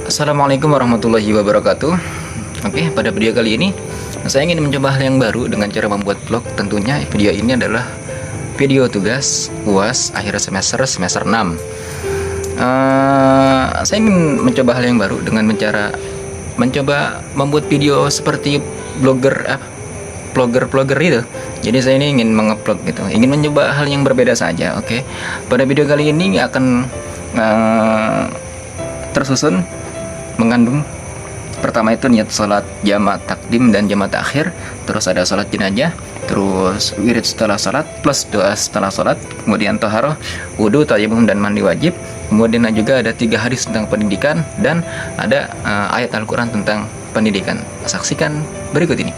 Assalamualaikum warahmatullahi wabarakatuh. Oke, pada video kali ini saya ingin mencoba hal yang baru dengan cara membuat vlog. Tentunya video ini adalah video tugas UAS akhir semester 6. Saya ingin mencoba hal yang baru dengan mencoba membuat video seperti vlogger itu. Jadi saya ini ingin mengupload gitu, ingin mencoba hal yang berbeda saja. Oke, pada video kali ini akan tersusun mengandung pertama itu niat salat jamaah takdim dan jamaah takhir, terus ada salat jenazah, terus wirid setelah salat plus doa setelah salat, kemudian taharah, wudu, tayammum dan mandi wajib, kemudian juga ada 3 hadis tentang pendidikan dan ada ayat Al-Quran tentang pendidikan. Saksikan berikut ini.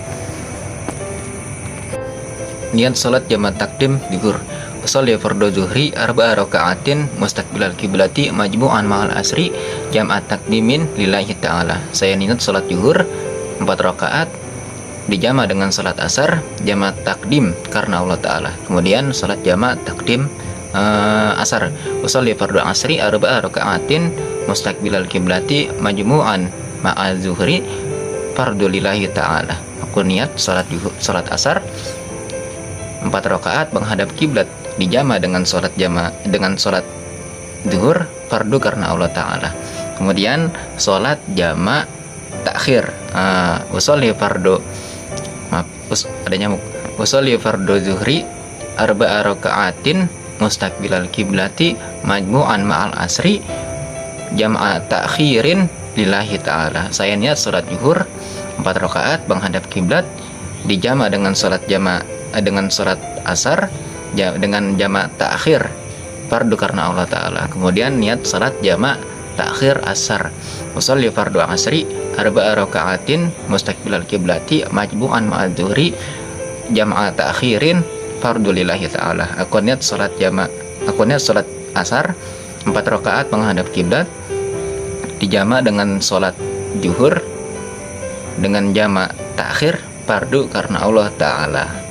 Niat salat jamaah takdim zuhur. Usolli fardhu zuhri arba'a raka'atin mustaqbilal kiblati majmu'an ma'al asri jam'at takdimin lillahi ta'ala. Saya niat salat zuhur 4 rakaat dijama dengan salat asar jama' takdim karena Allah Ta'ala. Kemudian salat jama' takdim asar. Usolli fardhu asri arba'a raka'atin mustaqbilal kiblati majmu'an ma'al zuhri fardhu lillahi ta'ala. Aku niat salat asar 4 rakaat menghadap kiblat dijama dengan sholat zuhur fardu karena Allah Ta'ala. Kemudian sholat jama takhir, usolli fardu zuhri arba'a raka'atin mustaqbilal kiblati majmu'an ma'al asri jama takhirin lillahi ta'ala. Saya niat sholat zuhur 4 rakaat menghadap kiblat dijama dengan sholat asar dengan jama' takhir fardu karena Allah Ta'ala. Kemudian niat salat jama' takhir asar. Usolli fardu asri arba'a raka'atin mustaqbilal kiblati majmu'an ma'al zuhri jama' takhirin fardu lillahi ta'ala. Aku niat salat asar 4 rakaat menghadap kiblat dijama' dengan salat zuhur dengan jama' takhir fardu karena Allah Ta'ala.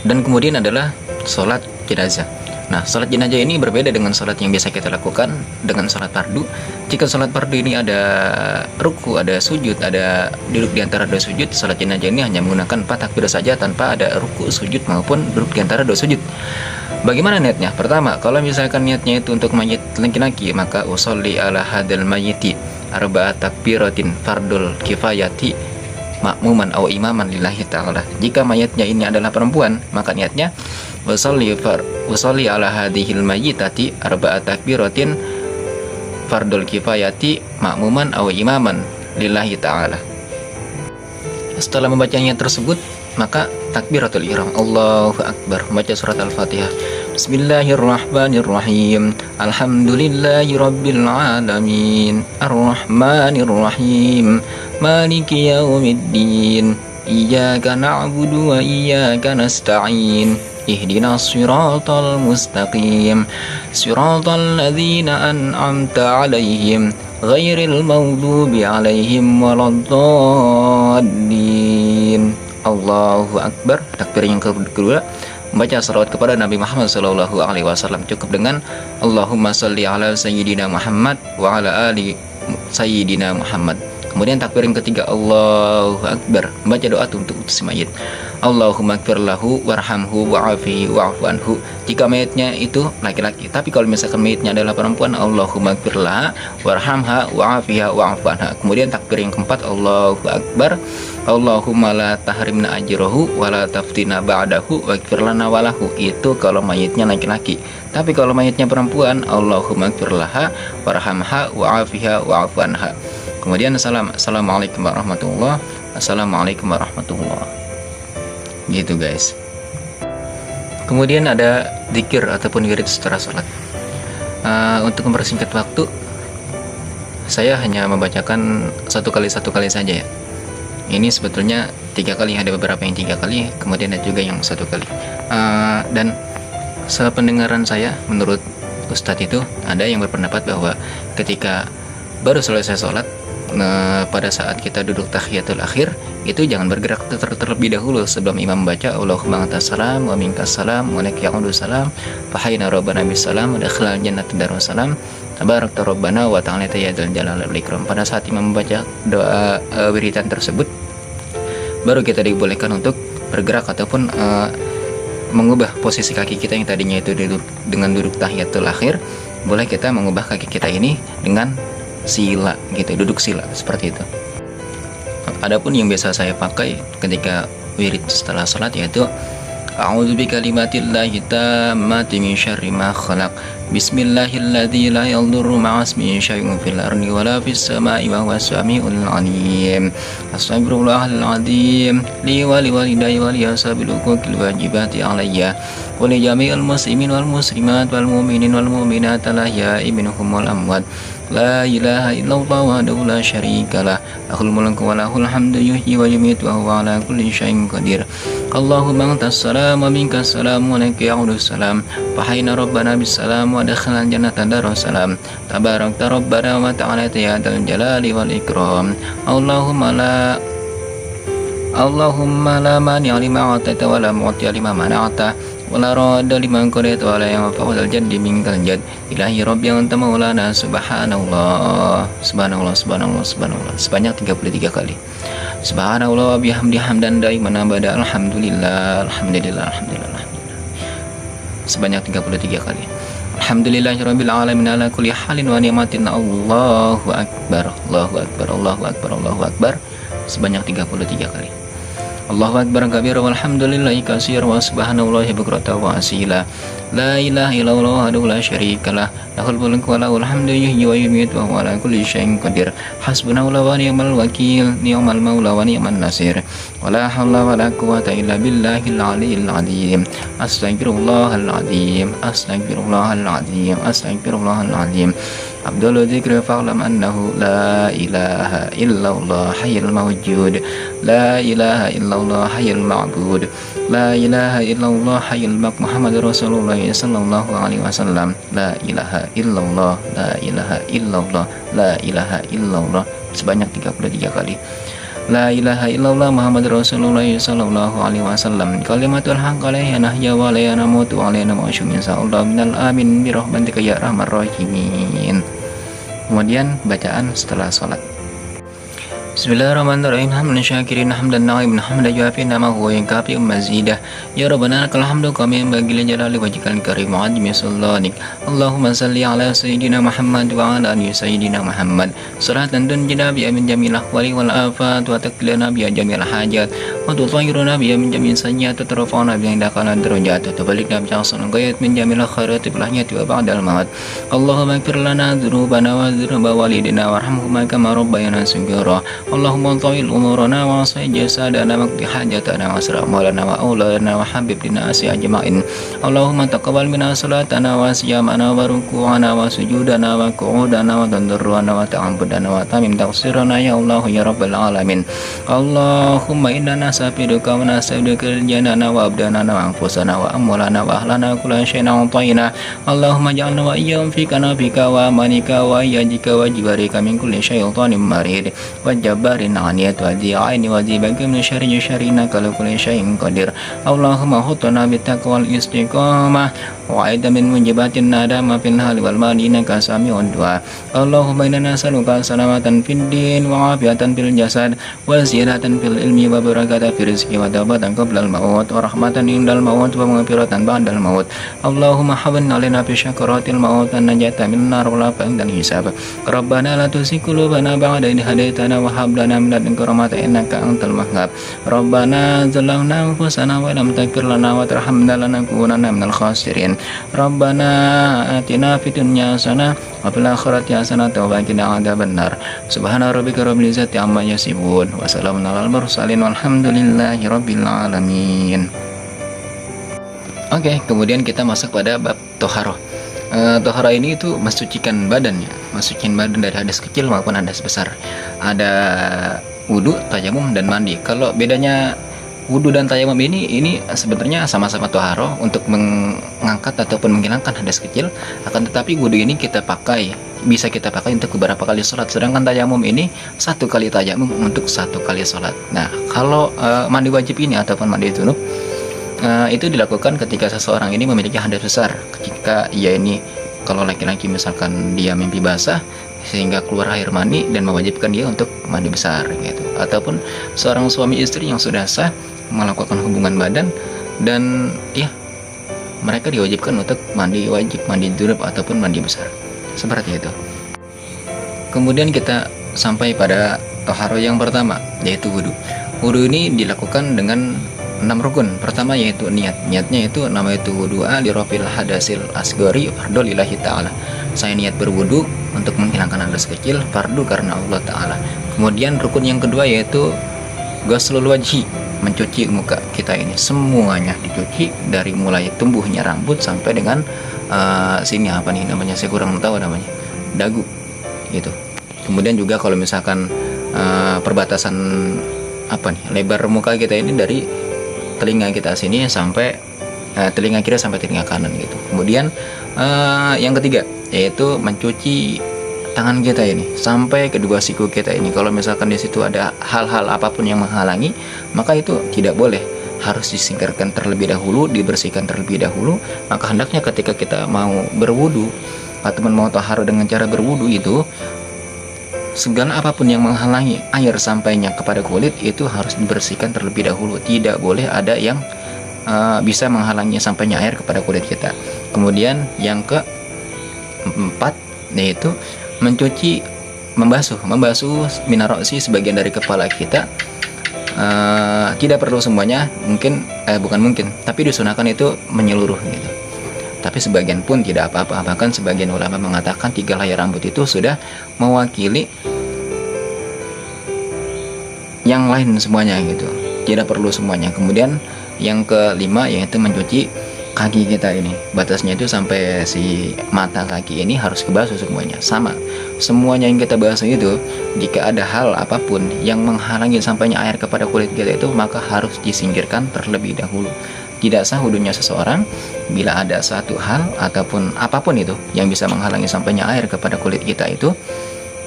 Dan kemudian adalah sholat jenazah. Nah, sholat jenazah ini berbeda dengan sholat yang biasa kita lakukan dengan sholat fardu. Jika sholat fardu ini ada ruku, ada sujud, ada duduk di antara 2 sujud, sholat jenazah ini hanya menggunakan 4 takbir saja tanpa ada ruku, sujud maupun duduk di antara 2 sujud. Bagaimana niatnya? Pertama, kalau misalkan niatnya itu untuk mayit laki-laki, maka usolli ala hadal mayyiti arba'at takbiratin fardul kifayati makmuman atau imaman lillahi ta'ala. Jika mayatnya ini adalah perempuan, maka niatnya usolli ala hadhil mayyitati arba'at takbiratin fardul kifayati makmuman atau imaman lillahi ta'ala. Setelah membacanya tersebut, maka takbiratul ihram, Allahu Akbar, membaca surat Al-Fatihah. Bismillahirrahmanirrahim. Alhamdulillahi rabbil alamin. Arrahmanirrahim. Maliki yaumiddin. Iyyaka na'budu wa iyyaka nasta'in. Ihdinas siratal mustaqim. Siratal ladzina an'amta 'alaihim ghairil maghdubi 'alaihim waladdallin. Allahu Akbar. Takbir yang kedua, membaca salawat kepada Nabi Muhammad SAW. Cukup dengan Allahumma salli ala sayyidina Muhammad wa ala ali sayyidina Muhammad. Kemudian takbir yang ketiga, Allahu Akbar, membaca doa untuk si mayit. Allahumma ighfir lahu warhamhu wa'afihi wa'fu anhu. Jika mayitnya itu laki-laki, tapi kalau misalkan mayitnya adalah perempuan, Allahumma ighfir laha warhamha wa'afiha wa'fu anha. Kemudian takbir yang keempat, Allahu Akbar, Allahumma la tahrimna ajrahu wa la taftina ba'dahu waghfir lana walahu. Itu kalau mayitnya laki-laki. Tapi kalau mayitnya perempuan, Allahumma ighfir laha warhamha wa'afiha wa'fu anha. Kemudian assalamualaikum warahmatullahi wabarakatuh. Assalamualaikum warahmatullahi wabarakatuh. Gitu guys. Kemudian ada zikir ataupun wirid setelah sholat. Untuk mempersingkat waktu, saya hanya membacakan satu kali saja ya. Ini sebetulnya 3 kali, ada beberapa yang 3 kali, kemudian ada juga yang 1 kali. Dan sependengaran saya, menurut Ustadz itu ada yang berpendapat bahwa ketika baru selesai sholat. Nah, pada saat kita duduk tahiyatul akhir itu jangan bergerak terlebih dahulu sebelum imam membaca Allahumma antas salam wa minkas salam wa laka ya'udus salam fa hayna rabbana bis salam wa dakhala jannata darussalam tabarakta rabbana wa ta'ala ya dzal jalali wal ikram. Pada saat imam membaca doa wiridan tersebut, baru kita dibolehkan untuk bergerak ataupun mengubah posisi kaki kita yang tadinya itu dengan duduk tahiyatul akhir, boleh kita mengubah kaki kita ini dengan sila gitu, duduk sila seperti itu. Adapun yang biasa saya pakai ketika wirid setelah salat yaitu a'udzu bikalimatillahi tammati min syarri ma khalaq. Bismillahilladzi la yadurru ma'asmihi syai'un fil ardi wala fis sama'i wa huwas samiul 'alim. Astaghfirullahal 'azim li wa li walidayya wa li ashabil huquqil wajibati 'alayya wa li jami'il muslimin wal muslimat wal mu'minin wal mu'minat al ahya'i minhum wal amwat. La ilaha illallah wahdahu la syarikalah lahul mulku wa lahul hamdu yuhyi wa yumiitu wa huwa ala kulli syai'in qadir. Allahumma antas salam wa minkas salam wa laka ya'udus salam fa hayna rabbana bis salam wa dakhala jannata darussalam tabarakta rabbana wa ta'ala ya dzal jalali wal ikram. Allahumma la mani'a lima a'taita wa la mu'tiya lima mana'ta wa la radda liman qadaita wa la yanfa'u dzal jaddi minkal jadd. Ilahi rabbi anta maulana subhanallah subhanallah subhanallah subhanallah sebanyak 33 kali. Subhanallah wa bihamdi hamdan daiman abada alhamdulillah alhamdulillah alhamdulillah alhamdulillah sebanyak 33 kali. Alhamdulillahirabbil alamin ala kulli halin wa ni'matin. Allahu akbar Allahu akbar Allahu akbar Allahu akbar sebanyak 33 kali. Allahu akbar kabira walhamdulillahi katsira wa subhanallahi bukratan wa asila. La ilaha illallah wahdahu la syarikalah lahul mulku wa lahul hamdu yuhyi wa yumiitu wa huwa ala kulli syai'in qadir. Hasbunallahu wa ni'mal wakil ni'mal maula wa ni'man nasir. Wa la haula wa la quwwata illa billahil aliyyil azim. Astaghfirullahal azim astaghfirullahal azim astaghfirullahal azim. Abdul dzikri fa'lam annahu la ilaha illallah hayyul mawjud. La ilaha illallah hayyul ma'bud. La ilaha illallah hayyul baq Muhammadur Rasulullah sallallahu alaihi wasallam. La ilaha illallah la ilaha illallah la ilaha illallah sebanyak 33 kali. La ilaha illallah Muhammadur Rasulullah sallallahu alaihi wasallam. Kalimatul haqq alaihi nahya wa la namutu alaina ma'syum insyaallah minal amin bi rahmatika ya arhamar rahimin. Kemudian bacaan setelah salat. Bismillahirrahmanirrahim. Hamdan syakirin hamdan na'imin hamdan yuafi namahu wa yakafi mazidah. Ya Rabbana lakal hamdu kama yanbaghi li jalali wajhikal karim wa 'azimi sultanik. Allahumma salli ala sayyidina Muhammad wa ala ali sayyidina Muhammad. Salatan tunjina bi min jamil ahwali wal afat wa taqlina bi jamil hajat wa tutahhiruna bi min jamil sayyi'at wa tarfa'una bi indakana darajat wa tuballighna bi ahsanil ghayat min jamil khairati bil hayyati wa ba'dal maut. Allahumma ighfir lana dzunubana wa dzunuba walidina warhamhuma kama rabbayana shaghira. Allahumma tawil umurana wa asai jasadana wa qdi hajatana wa asra maulana wa auladana wa habib lina asi ajma'in. Allahumma taqabbal minna salatana wa siyamana wa ruku'ana wa sujudana wa qu'udana wa tandarruana wa ta'abbudana wa tamim taqsirana ya Allah ya rabbal alamin. Allahumma inna nasafiduka wa nasafiduka janana wa abdana wa anfusana wa amwalana wa ahlana kullan syai'in a'tayna. Allahumma ja'alna wa iyyahum fika nafika wa amanika wa iyajika wa jibarika min kulli syai'in marid wa barin aniyat wa di'aini wa dibagi min syarri syarrina kala kulli syai'in qadir. Allahumma hutna bi taqwal istiqamah wa aida min mujibatin nadama fil hali wal mali innaka sami'ud du'a. Allahumma inna nas'aluka salamatan fid din wa afiatan fil jasad wa ziyadatan fil ilmi wa barakatan fil rizqi wa tawbatan qabla al maut wa rahmatan indal maut wa maghfiratan ba'dal maut. Allahumma hawwin 'alaina fi syakaratil maut an najata min nar wa lafa'in dan hisab. Rabbana la tuzigh qulubana ba'da idh hadaitana wa hab lana min ladunka rahmatan innaka antal wahhab. Rabbana zalamna anfusana wa lam taghfir lana wa tarhamna lanakunanna minal khasirin. Rabbana atina fid dunya hasanah wa fil akhirati hasanah wa qina adzabannar. Subhana rabbika rabbil izzati amma yasifun wa salamun alal mursalin walhamdulillahi rabbil alamin. Oke, kemudian kita masuk pada bab toharoh. Tohara ini itu mensucikan badannya, mensucikan badan dari hadas kecil maupun hadas besar. Ada wudhu, tayamum, dan mandi. Kalau bedanya wudhu dan tayamum ini sebenarnya sama-sama tohara untuk mengangkat ataupun menghilangkan hadas kecil. Akan tetapi wudhu ini kita pakai bisa kita pakai untuk beberapa kali sholat. Sedangkan tayamum ini 1 kali tayamum untuk 1 kali sholat. Nah, kalau mandi wajib ini ataupun mandi junub itu dilakukan ketika seseorang ini memiliki hadas besar. Ketika ia ini, kalau laki-laki misalkan dia mimpi basah sehingga keluar air mani dan mewajibkan dia untuk mandi besar gitu. Ataupun seorang suami istri yang sudah sah melakukan hubungan badan dan ya mereka diwajibkan untuk mandi wajib, mandi junub ataupun mandi besar. Seperti itu. Kemudian kita sampai pada toharo yang pertama, yaitu wudhu. Wudhu ini dilakukan dengan 6 rukun. Pertama yaitu niat. Niatnya itu nama itu wudhu'a li rafil hadasil asgori fardu lillahi ta'ala. Saya niat berwudhu untuk menghilangkan hadas kecil, fardu karena Allah Ta'ala. Kemudian rukun yang kedua yaitu ghuslul wajhi, mencuci muka kita ini. Semuanya dicuci dari mulai tumbuhnya rambut sampai dengan sini apa nih namanya, saya kurang tahu namanya, dagu gitu. Kemudian juga kalau misalkan perbatasan apa nih lebar muka kita ini dari telinga kita sini sampai telinga kiri sampai telinga kanan gitu. Kemudian yang ketiga yaitu mencuci tangan kita ini sampai kedua siku kita ini. Kalau misalkan di situ ada hal-hal apapun yang menghalangi, maka itu tidak boleh, harus disingkirkan terlebih dahulu, dibersihkan terlebih dahulu. Maka hendaknya ketika kita mau berwudu ataupun mau taharah dengan cara berwudu itu, segala apapun yang menghalangi air sampainya kepada kulit itu harus dibersihkan terlebih dahulu. Tidak boleh ada yang bisa menghalangi sampainya air kepada kulit kita. Kemudian yang keempat yaitu mencuci, membasuh minarosi sebagian dari kepala kita. Tidak perlu semuanya, bukan mungkin, tapi disunahkan itu menyeluruh gitu. Tapi sebagian pun tidak apa-apa. Bahkan sebagian ulama mengatakan 3 helai rambut itu sudah mewakili yang lain semuanya gitu, tidak perlu semuanya. Kemudian yang kelima yaitu mencuci kaki kita ini. Batasnya itu sampai si mata kaki ini harus kebasuh semuanya. Sama, semuanya yang kita basuh itu, jika ada hal apapun yang menghalangi sampainya air kepada kulit kita itu, maka harus disingkirkan terlebih dahulu. Tidak sah wudunya seseorang bila ada satu hal ataupun apapun itu yang bisa menghalangi sampainya air kepada kulit kita itu.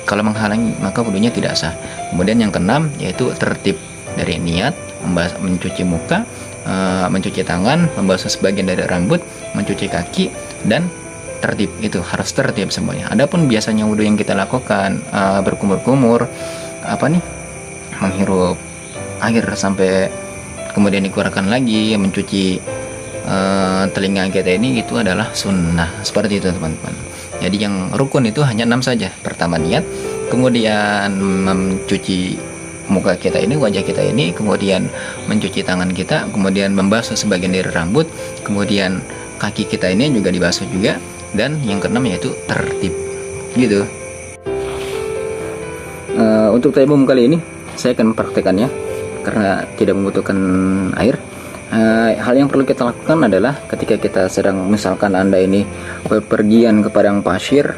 Kalau menghalangi, maka wudunya tidak sah. Kemudian yang keenam yaitu tertib dari niat, mencuci muka, mencuci tangan, membasuh sebagian dari rambut, mencuci kaki, dan tertib. Itu harus tertib semuanya. Adapun biasanya wudhu yang kita lakukan berkumur-kumur, menghirup air sampai kemudian dikeluarkan lagi, mencuci telinga kita ini, itu adalah sunnah. Seperti itu teman-teman. Jadi yang rukun itu hanya 6 saja. Pertama niat, kemudian mencuci muka kita ini, wajah kita ini, kemudian mencuci tangan kita, kemudian membasuh sebagian dari rambut, kemudian kaki kita ini juga dibasuh juga, dan yang keenam yaitu tertib gitu. Untuk tayamum kali ini saya akan mempraktekannya karena tidak membutuhkan air. Hal yang perlu kita lakukan adalah ketika kita sedang, misalkan Anda ini bepergian ke padang pasir,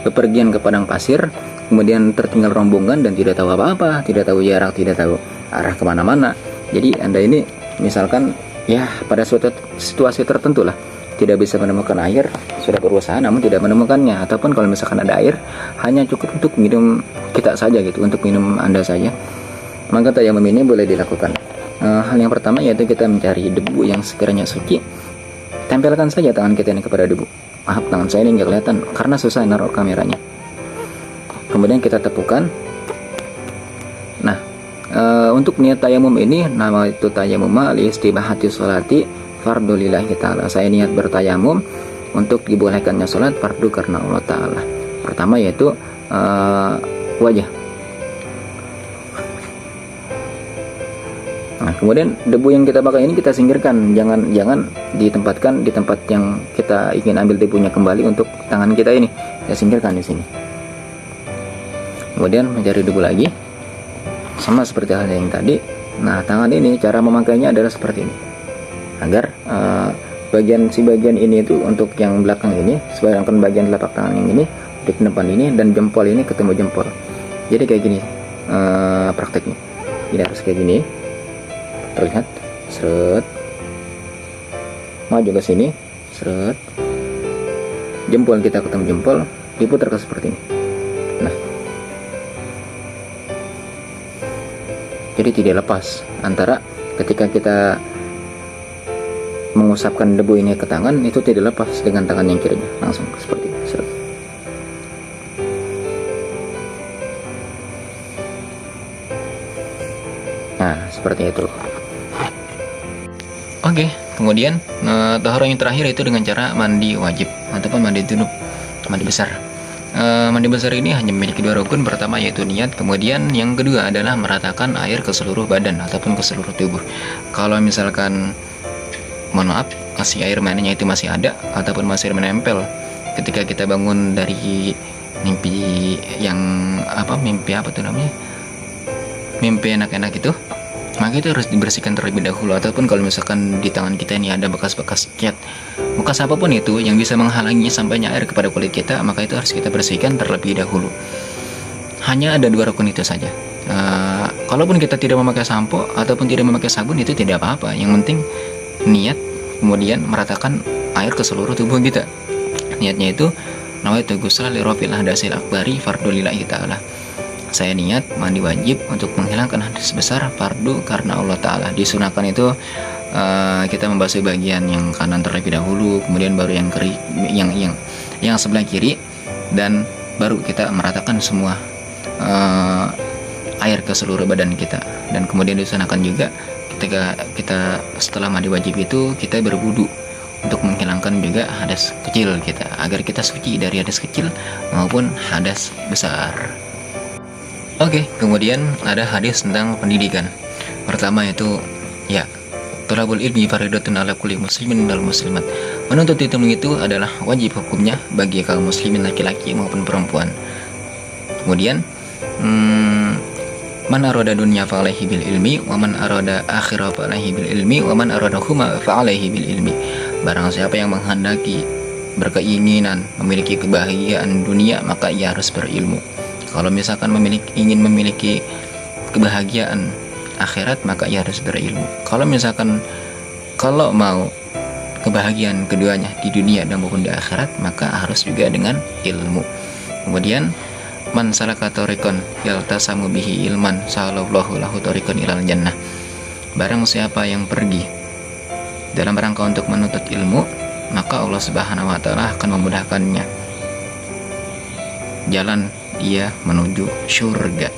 bepergian ke padang pasir, kemudian tertinggal rombongan dan tidak tahu apa-apa, tidak tahu jarak, tidak tahu arah kemana-mana. Jadi Anda ini misalkan ya pada suatu situasi tertentu lah, tidak bisa menemukan air, sudah berusaha namun tidak menemukannya. Ataupun kalau misalkan ada air, hanya cukup untuk minum kita saja gitu, untuk minum Anda saja, maka tayamum ini boleh dilakukan. Hal yang pertama yaitu kita mencari debu yang sekiranya suci. Tempelkan saja tangan kita ini kepada debu. Maaf, tangan saya ini nggak kelihatan karena susah naruh kameranya. Kemudian kita tepukan. Nah, untuk niat tayamum ini, nama itu tayamum li istibahati sholati fardu lillahi ta'ala. Saya niat bertayamum untuk dibolehkannya sholat fardu karena Allah Ta'ala. Pertama yaitu wajah. Nah, kemudian debu yang kita pakai ini kita singkirkan, jangan ditempatkan di tempat yang kita ingin ambil debunya kembali untuk tangan kita ini. Kita singkirkan di sini. Kemudian mencari debu lagi, sama seperti hal yang tadi. Nah, tangan ini cara memakainya adalah seperti ini, agar bagian ini itu untuk yang belakang ini, sedangkan bagian telapak tangan yang ini di depan ini, dan jempol ini ketemu jempol. Jadi kayak gini prakteknya. Ini harus kayak gini. Terlihat, seret, maju ke sini, seret, jempol kita ketemu jempol, diputar ke seperti ini. Nah, jadi tidak lepas antara ketika kita mengusapkan debu ini ke tangan, itu tidak lepas dengan tangan yang kirinya, langsung seperti ini. Nah, seperti itu. Oke, kemudian taharah yang terakhir itu dengan cara mandi wajib ataupun mandi junub, mandi besar. Mandi besar ini hanya memiliki 2 rukun. Pertama yaitu niat, kemudian yang kedua adalah meratakan air ke seluruh badan ataupun ke seluruh tubuh. Kalau misalkan, mohon maaf, masih air maninya itu masih ada ataupun masih menempel ketika kita bangun dari mimpi yang mimpi enak-enak itu, maka itu harus dibersihkan terlebih dahulu. Ataupun kalau misalkan di tangan kita ini ada bekas-bekas cat, bekas apapun itu yang bisa menghalangi sampainya air kepada kulit kita, maka itu harus kita bersihkan terlebih dahulu. Hanya ada 2 rukun itu saja. Kalaupun kita tidak memakai sampo ataupun tidak memakai sabun, itu tidak apa-apa. Yang penting niat, kemudian meratakan air ke seluruh tubuh kita. Niatnya itu nawaitu ghusla li rafil hadasil akbari fardu lillahi ta'ala. Saya niat mandi wajib untuk menghilangkan hadas besar fardu karena Allah Ta'ala. Disunahkan itu kita membasuh bagian yang kanan terlebih dahulu, kemudian baru yang kiri, yang sebelah kiri, dan baru kita meratakan semua air ke seluruh badan kita. Dan kemudian disunahkan juga ketika kita setelah mandi wajib itu kita berwudu untuk menghilangkan juga hadas kecil kita, agar kita suci dari hadas kecil maupun hadas besar. Oke, kemudian ada hadis tentang pendidikan. Pertama itu ya, thalabul ilmi fardhatun ala kulli muslimin wal muslimat. Menuntut ilmu itu adalah wajib hukumnya bagi kaum muslimin laki-laki maupun perempuan. Kemudian man arada dunya fa alaihi bil ilmi wa man arada akhirah fa alaihi bil ilmi wa man arada huma fa alaihi bil ilmi. Barang siapa yang menghendaki berkeinginan memiliki kebahagiaan dunia, maka ia harus berilmu. Kalau misalkan ingin memiliki kebahagiaan akhirat, maka ia harus berilmu. Kalau mau kebahagiaan keduanya di dunia dan maupun di akhirat, maka harus juga dengan ilmu. Kemudian man salaka tariqan yaltasamu bihi ilman salallahu lahu tariqan ilal jannah. Barang siapa yang pergi dalam rangka untuk menuntut ilmu, maka Allah Subhanahu wa taala akan memudahkannya jalan dia menuju surga.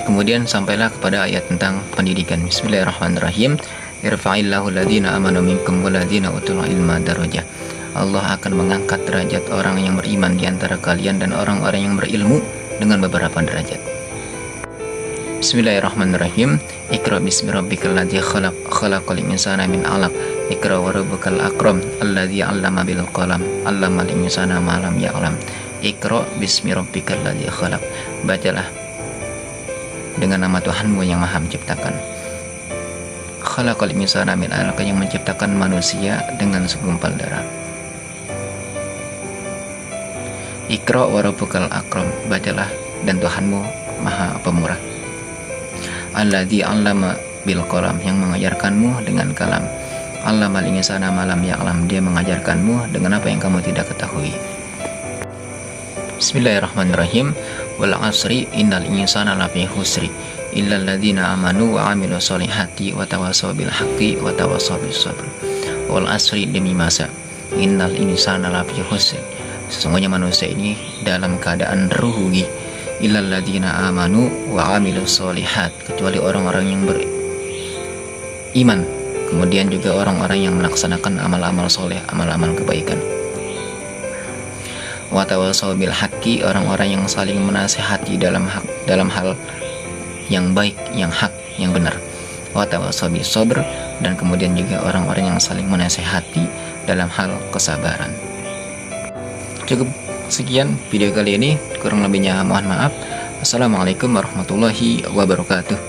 Kemudian sampailah kepada ayat tentang pendidikan. Bismillahirrahmanirrahim. Irfa'illahu alladhina amanu minkum walladhina utul ilma darajah. Allah akan mengangkat derajat orang yang beriman di antara kalian dan orang-orang yang berilmu dengan beberapa derajat. Bismillahirrahmanirrahim. Iqra bismi rabbikal ladzi khalaq, khalaqal insana min 'alaq. Iqra wa rabbukal akram alladzi 'allama bil qalam, 'allamal insana ma lam ya'lam. Iqra bismi rabbikal ladzi khalaq. Bacalah dengan nama Tuhanmu yang Maha Menciptakan. Khalaqal insana min 'alaq, yang menciptakan manusia dengan segumpal darah. Iqra wa rabbukal akram. Bacalah dan Tuhanmu Maha Pemurah. Alladzi 'allama bil qalam, yang mengajarkanmu dengan kalam. 'Allamal insana ma lam ya'lam, dia mengajarkanmu dengan apa yang kamu tidak ketahui. Bismillahirrahmanirrahim. Wal 'asri innal insana lafi khusri illal ladzina amanu wa 'amilus solihati wa tawassaw bil haqqi wa tawassaw bis sabr. Wal 'asri, demi masa, innal insana lafi khusri, sesungguhnya manusia ini dalam keadaan rugi, illal ladzina amanu wa 'amilus solihat, kecuali orang-orang yang beriman, kemudian juga orang-orang yang melaksanakan amal-amal soleh, amal-amal kebaikan. Wa tawassaw bil haqqi, orang-orang yang saling menasihati dalam hal yang baik, yang hak, yang benar. Wa tawassaw bis sabr, dan kemudian juga orang-orang yang saling menasihati dalam hal kesabaran. Cukup sekian video kali ini, kurang lebihnya mohon maaf. Assalamualaikum warahmatullahi wabarakatuh.